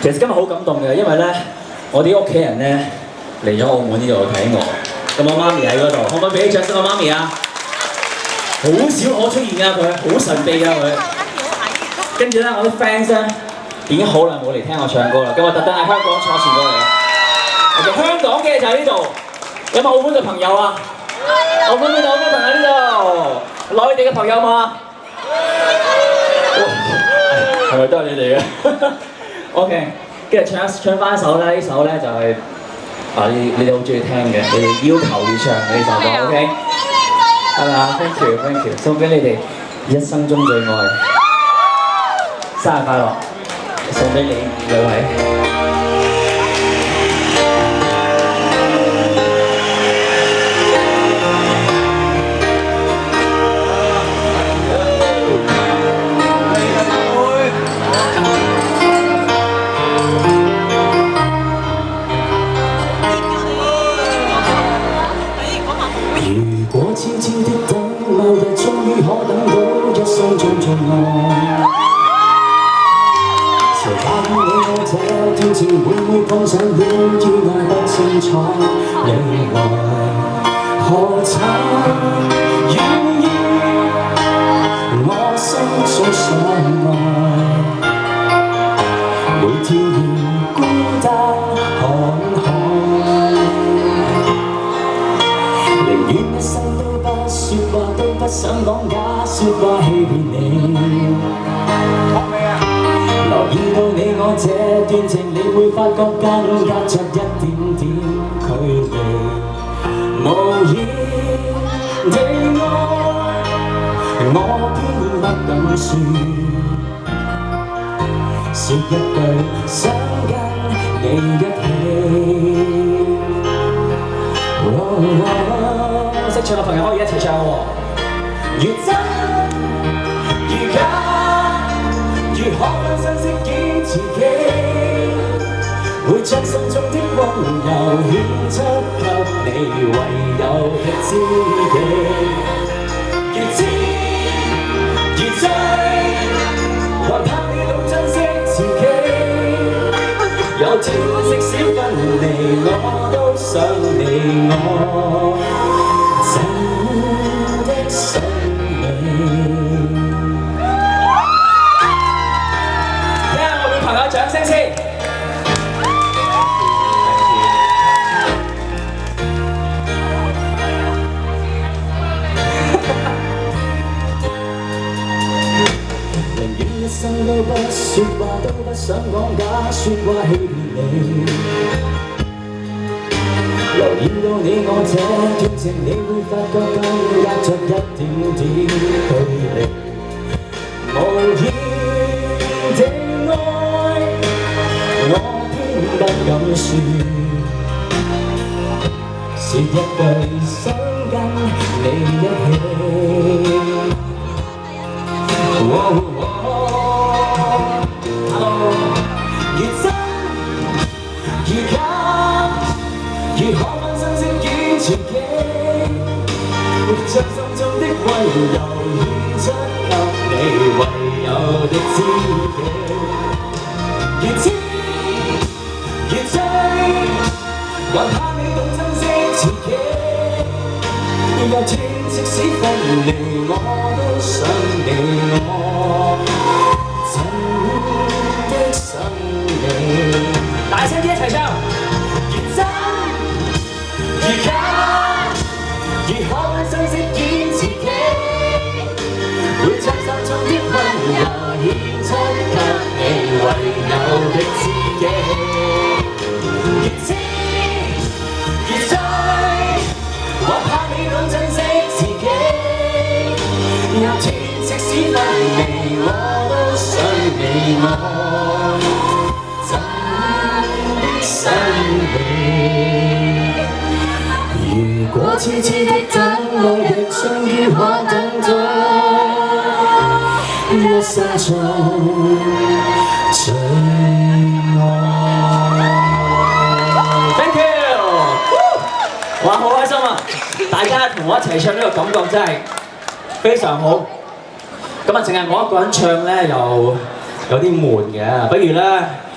其實今日好感動嘅，因為咧我啲屋企人咧嚟咗澳門呢度睇我，咁我媽咪喺嗰度，可唔可以俾啲掌聲我媽咪啊？好少可出現㗎佢，好神秘㗎佢。跟住咧我啲 fans 咧已經好耐冇嚟聽我唱歌啦，咁我特登喺香港坐船過嚟。OK， 香港嘅就喺呢度，有冇澳門嘅朋友啊？澳門呢度，澳門朋友呢度，內地嘅朋友嘛？係咪都係你哋嘅 ？OK， 跟住唱翻一首咧，呢首咧就係你哋好中意聽嘅，你哋要求要唱嘅呢首歌 ，OK， 係咪啊 ？Thank you，Thank you， 送俾你哋一生中最愛，生日快樂，送俾你兩位。痴痴的等，某日終於可等到一生中最愛。誰怕你我這段情會唔會碰上了意外不清楚？你來何曾願意我心中所愛？每天仍孤單看海，寧願一生都不說話，都不想講假説話欺騙你。留意到你我這段情，你會發覺間隔着一點點距離。無言地愛，我偏不敢說，說一句想跟你一起。識唱嘅朋友可以一齊唱喎。越真越假，越可分身飾演自己，會將心中的溫柔獻出給你，唯有的知己。越知越醉，還怕你懂珍惜自己。有天即使分離，我都想你我。真的想你。聽下我哋朋友掌聲先。寧願一生都不說話，都不想講假説話欺騙你。留意到你我這段情，你會發覺間隔着一點點距離。無言地愛，我偏不敢說，說一句想跟你一起。越真越假，越可分身飾演自己，會將心中的溫柔獻出給你，唯有的知己。越知越醉，還怕你懂珍惜自己。有天即使分離，我都想你我，真的想你。大聲啲一齊唱。越真越假，越可分身飾演自己，會將心中的溫柔獻出給你，唯有的知己。越知越醉，還怕你懂珍惜自己。有天即使分離，我都想你我，真的想你。如果痴痴的等，某日終於可等到一生中最愛。 Thank you！ 哇，好開心啊！大家同我一齊唱呢個感覺真係非常好。咁啊，淨係我一個人唱咧，又有啲悶嘅。不如咧〜